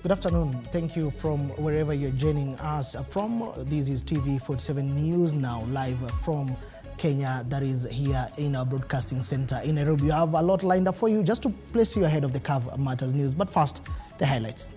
Good afternoon. Thank you from wherever you're joining us from. This is TV47 News now, live from Kenya, that is here in our broadcasting center in Nairobi. We have a lot lined up for you just to place you ahead of the curve matters news. But first, the highlights.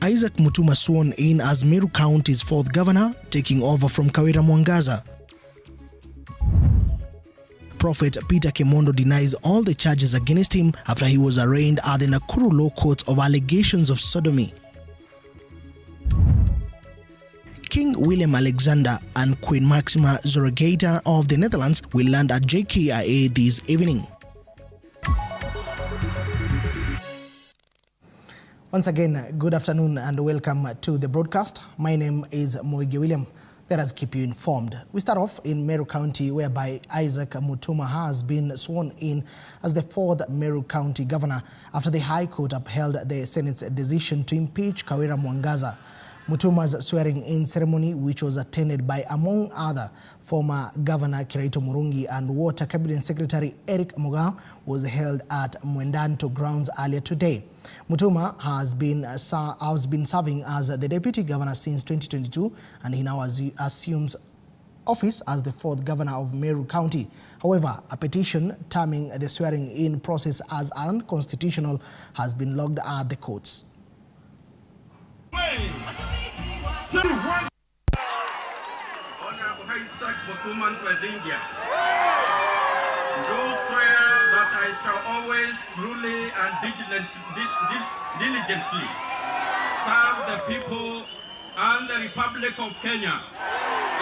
Isaac Mutuma sworn in as Meru County's fourth governor, taking over from Kawira Mwangaza. Prophet Peter Kemondo denies all the charges against him after he was arraigned at the Nakuru Law Courts of allegations of sodomy. King Willem Alexander and Queen Maxima Zorregaita of the Netherlands will land at JKIA this evening. Once again, good afternoon and welcome to the broadcast. My name is Moige William. Let us keep you informed. We start off in Meru County, whereby Isaac Mutuma has been sworn in as the fourth Meru County governor after the High Court upheld the Senate's decision to impeach Kawira Mwangaza. Mutuma's swearing-in ceremony, which was attended by, among other, former Governor Kiraito Murungi and Water Cabinet Secretary Eric Muga, was held at Mwendanto grounds earlier today. Mutuma has been serving as the deputy governor since 2022, and he now assumes office as the fourth governor of Meru County. However, a petition terming the swearing-in process as unconstitutional has been logged at the courts. Honorable Isaac Mutuma India. Do swear that I shall always truly and diligently serve the people and the Republic of Kenya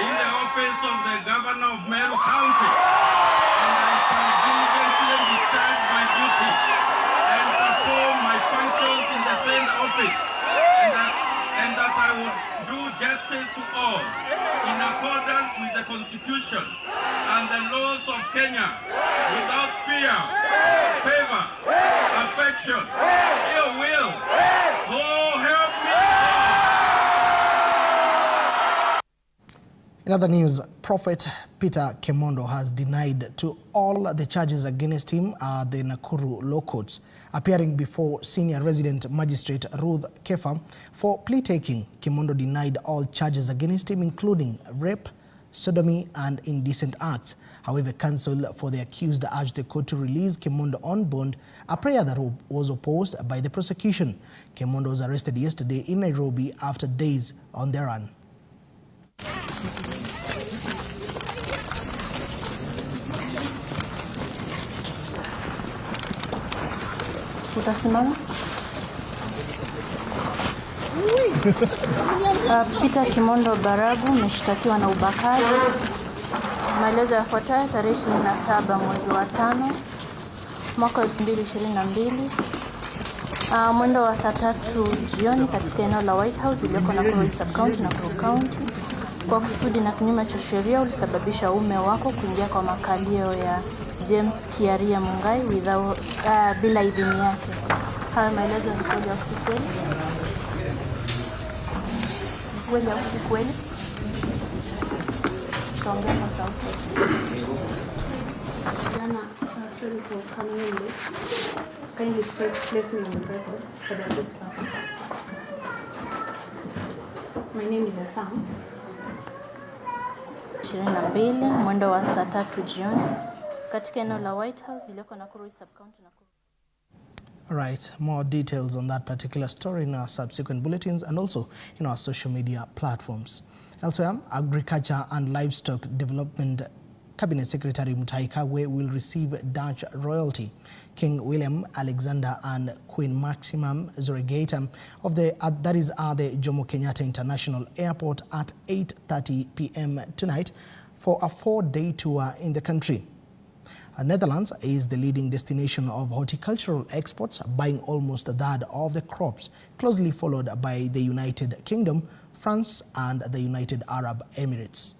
in the office of the Governor of Meru County, and I shall diligently discharge my duties and perform my functions in the same office, and that I will do justice to all in accordance with the Constitution and the laws of Kenya, without fear, favor, affection, ill will. So help me God. In other news, Prophet Peter Kemondo has denied to all the charges against him at the Nakuru Law Courts. Appearing before Senior Resident Magistrate Ruth Kefa for plea taking, Kemondo denied all charges against him, including rape, sodomy, and indecent acts. However, counsel for the accused urged the court to release Kemondo on bond, a prayer that was opposed by the prosecution. Kemondo was arrested yesterday in Nairobi after days on the run. Utasimama? Peter Kemondo Baragu mshtakiwa na ubakaji. Maelezo yafuatayo: tarehe 27 mwezi wa 5 mwaka 2022, mwendo wa saa 3 jioni katika eneo la White House iliyoko Nakuru Sub County na Nakuru County, kwa kusudi na kinyume cha sheria ulisababisha uume wako kuingia kwa makalio ya James Kiaria Mungai bila idhini yake. Haya maelezo ni kweli au si kweli? Kweli au si kweli? Tuongea kwa sauti. Sorry for coming in late. Kindly place me on the record for the this person. My name is Asam. 22 mwendo wa saa 3 jioni katika eneo la White House iliyoko Nakuru Sub County. All right, more details on that particular story in our subsequent bulletins and also in our social media platforms. Elsewhere, Agriculture and Livestock Development Cabinet Secretary Mutahi Kagwe will receive Dutch royalty. King Willem Alexander and Queen Maxima Zorregaita of the that is at the Jomo Kenyatta International Airport at 8:30 p.m. tonight for a 4-day tour in the country. Netherlands is the leading destination of horticultural exports, buying almost a third of the crops, closely followed by the United Kingdom, France, and the United Arab Emirates.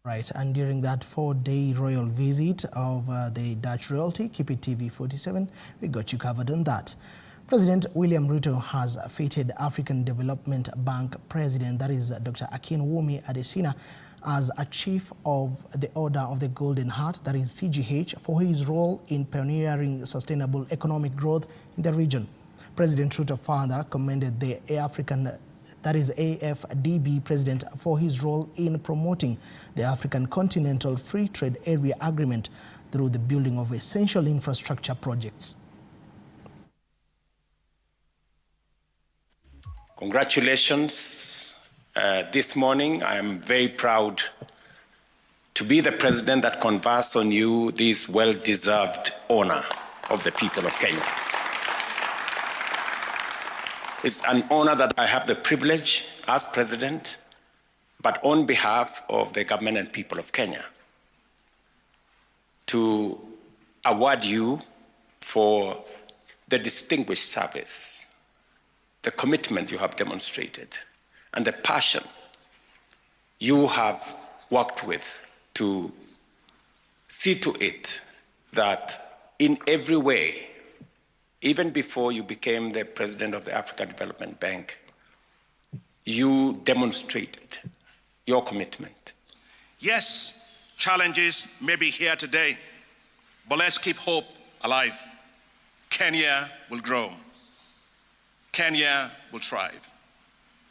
Right, and during that 4-day royal visit of the Dutch royalty, keep it TV47, we got you covered on that. President William Ruto has feted African Development Bank President, that is Dr. Akinwumi Adesina, as a Chief of the Order of the Golden Heart, that is CGH, for his role in pioneering sustainable economic growth in the region. President Ruto further commended the AFDB President for his role in promoting the African Continental Free Trade Area Agreement through the building of essential infrastructure projects. Congratulations. This morning, I am very proud to be the president that confers on you this well-deserved honor of the people of Kenya. It's an honor that I have the privilege as president, but on behalf of the government and people of Kenya, to award you for the distinguished service, the commitment you have demonstrated, and the passion you have worked with to see to it that in every way, even before you became the president of the African Development Bank, you demonstrated your commitment. Yes, challenges may be here today, but let's keep hope alive. Kenya will grow. Kenya will thrive.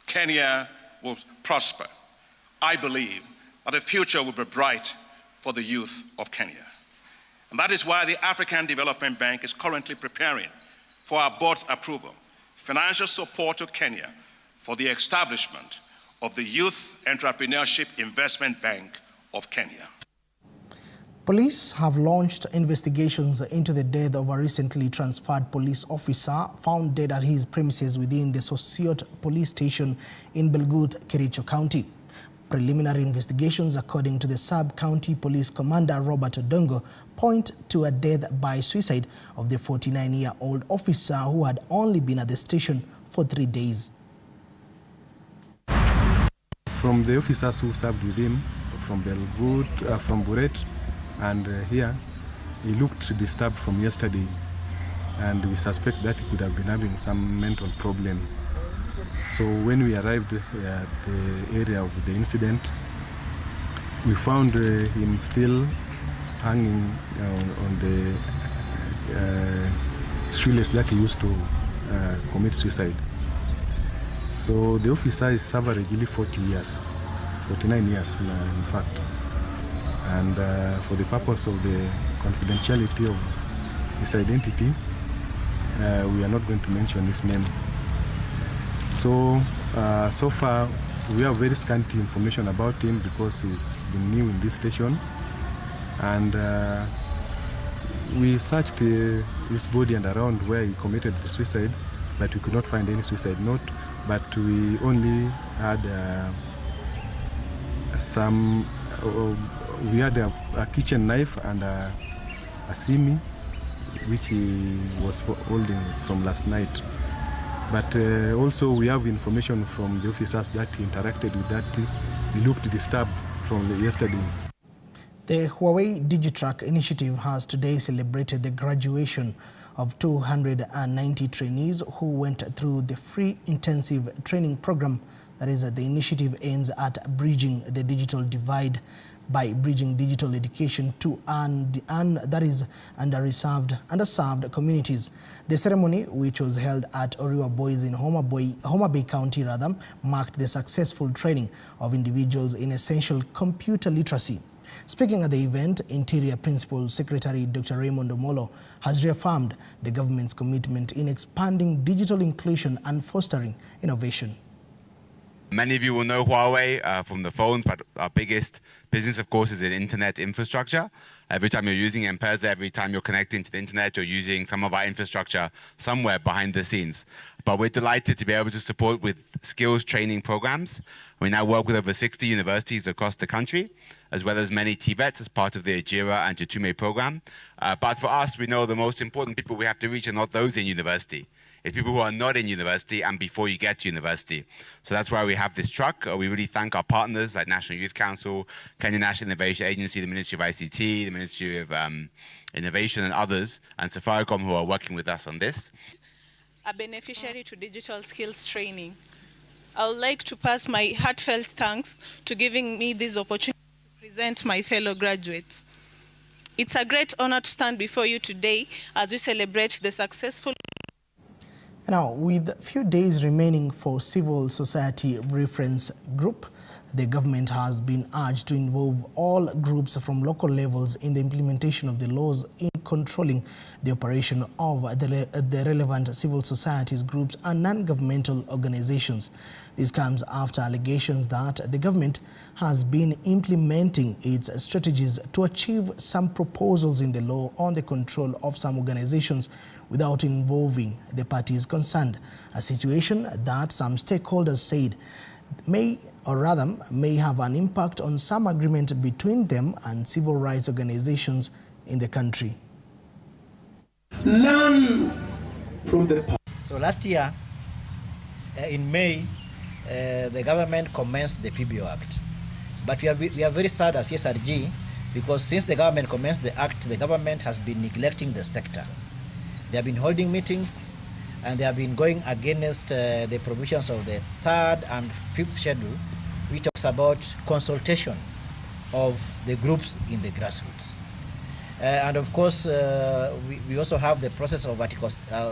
Kenya will prosper. I believe that the future will be bright for the youth of Kenya. And that is why the African Development Bank is currently preparing for our board's approval financial support to Kenya for the establishment of the Youth Entrepreneurship Investment Bank of Kenya. Police have launched investigations into the death of a recently transferred police officer found dead at his premises within the Sosiot police station in Belgut, Kericho County. Preliminary investigations, according to the Sub-County Police Commander Robert Odongo, point to a death by suicide of the 49-year-old officer who had only been at the station for 3 days. From the officers who served with him, from Belgut, from Buret, and here, he looked disturbed from yesterday, and we suspect that he could have been having some mental problem. So when we arrived at the area of the incident, we found him still hanging on the shoelace that he used to commit suicide. So the officer is averagely 40 years, 49 years in fact. And for the purpose of the confidentiality of his identity, we are not going to mention his name. So, so far, we have very scanty information about him because he's been new in this station. And we searched his body and around where he committed the suicide, but we could not find any suicide note. But we only had we had a kitchen knife and a simi, which he was holding from last night. But also we have information from the officers that he interacted with that he looked disturbed from yesterday. The Huawei DigiTrack initiative has today celebrated the graduation of 290 trainees who went through the free intensive training program. That is, the initiative aims at bridging the digital divide by bridging digital education to underserved communities. The ceremony, which was held at Oriwa Boys in Homa Bay County, marked the successful training of individuals in essential computer literacy. Speaking at the event, Interior Principal Secretary Dr. Raymond Omolo has reaffirmed the government's commitment in expanding digital inclusion and fostering innovation. Many of you will know Huawei from the phones, but our biggest business, of course, is in internet infrastructure. Every time you're using M-Pesa, every time you're connecting to the internet, you're using some of our infrastructure somewhere behind the scenes. But we're delighted to be able to support with skills training programs. We now work with over 60 universities across the country, as well as many TVETs as part of the Ajira and Jatume program. But for us, we know the most important people we have to reach are not those in university. It's people who are not in university and before you get to university. So that's why we have this truck. We really thank our partners like National Youth Council, Kenya National Innovation Agency, the Ministry of ICT, the Ministry of Innovation and others, and Safaricom who are working with us on this. A beneficiary to digital skills training. I would like to pass my heartfelt thanks to giving me this opportunity to present my fellow graduates. It's a great honor to stand before you today as we celebrate the successful. Now, with few days remaining for civil society reference group, the government has been urged to involve all groups from local levels in the implementation of the laws in controlling the operation of the relevant civil societies groups and non-governmental organizations. This comes after allegations that the government has been implementing its strategies to achieve some proposals in the law on the control of some organizations without involving the parties concerned, a situation that some stakeholders said may have an impact on some agreement between them and civil rights organizations in the country. Learn from the past. So last year, in May, the government commenced the PBO Act. But we are very sad as SRG because since the government commenced the Act, the government has been neglecting the sector. They have been holding meetings and they have been going against the provisions of the 3rd and 5th schedule, which talks about consultation of the groups in the grassroots. And of course, we also have the process of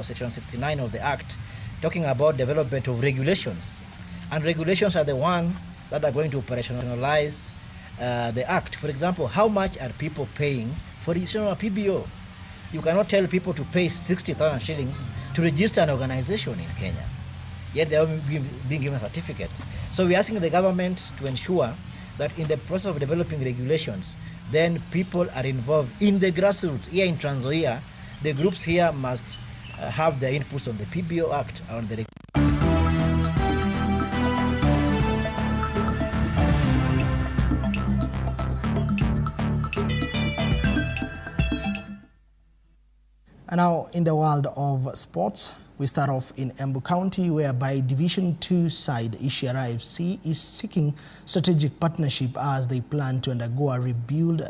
Section 69 of the Act talking about development of regulations. And regulations are the ones that are going to operationalize the Act. For example, how much are people paying for registration of a PBO? You cannot tell people to pay 60,000 shillings to register an organization in Kenya, yet they are being given certificates. So we're asking the government to ensure that in the process of developing regulations, then people are involved in the grassroots. Here in Trans Nzoia, the groups here must have their inputs on the PBO Act and the And now, in the world of sports, we start off in Embu County, whereby Division 2 side Ishara FC is seeking strategic partnership as they plan to undergo a rebuild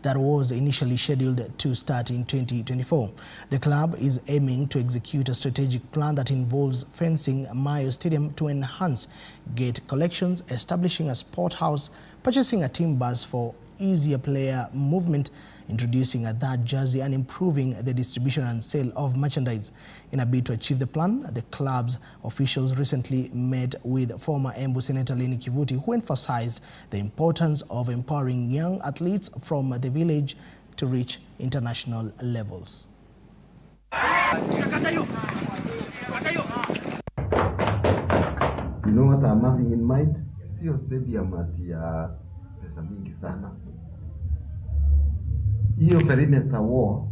that was initially scheduled to start in 2024. The club is aiming to execute a strategic plan that involves fencing Mayo Stadium to enhance gate collections, establishing a sport house, purchasing a team bus for easier player movement, introducing a third jersey and improving the distribution and sale of merchandise. In a bid to achieve the plan, the club's officials recently met with former Embu Senator Leni Kivuti, who emphasized the importance of empowering young athletes from the village to reach international levels. You know what I'm having in mind? Sio stadium ati ya pesa mingi sana. Hiyo perimeter wall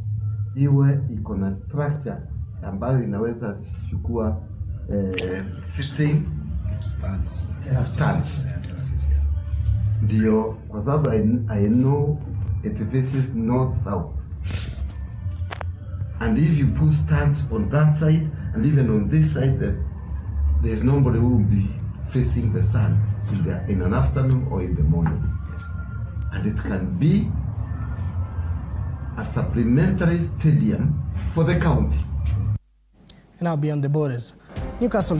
iwe iko na structure ambayo inaweza chukua sitting stands. Ndio kwa sababu I know it faces north south. And if you put stands on that side and even on this side, there's nobody who will be facing the sun in an afternoon or in the morning. Yes. And it can be a supplementary stadium for the county. And now beyond the borders, Newcastle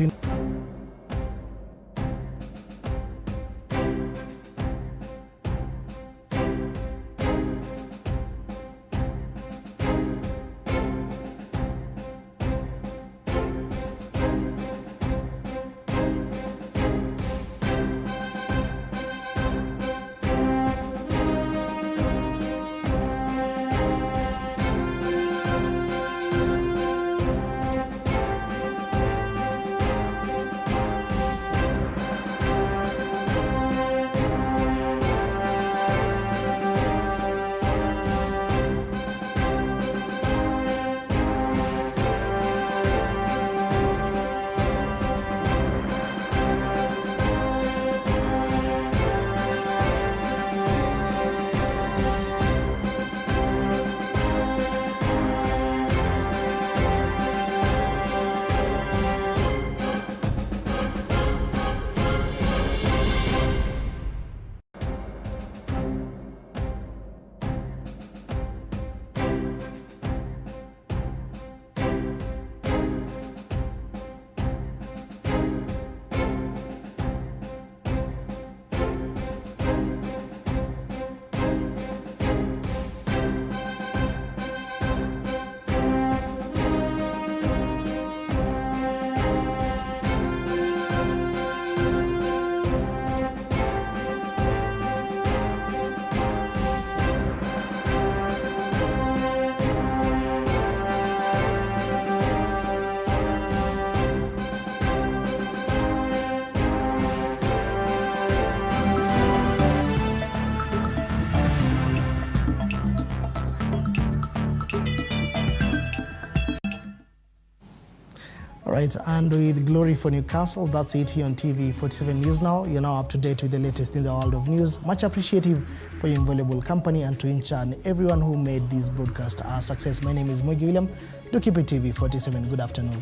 right, and with glory for Newcastle, that's it here on TV47 News Now. You're now up to date with the latest in the world of news. Much appreciative for your invaluable company and to each and everyone who made this broadcast a success. My name is Moige William. Do keep it TV47. Good afternoon.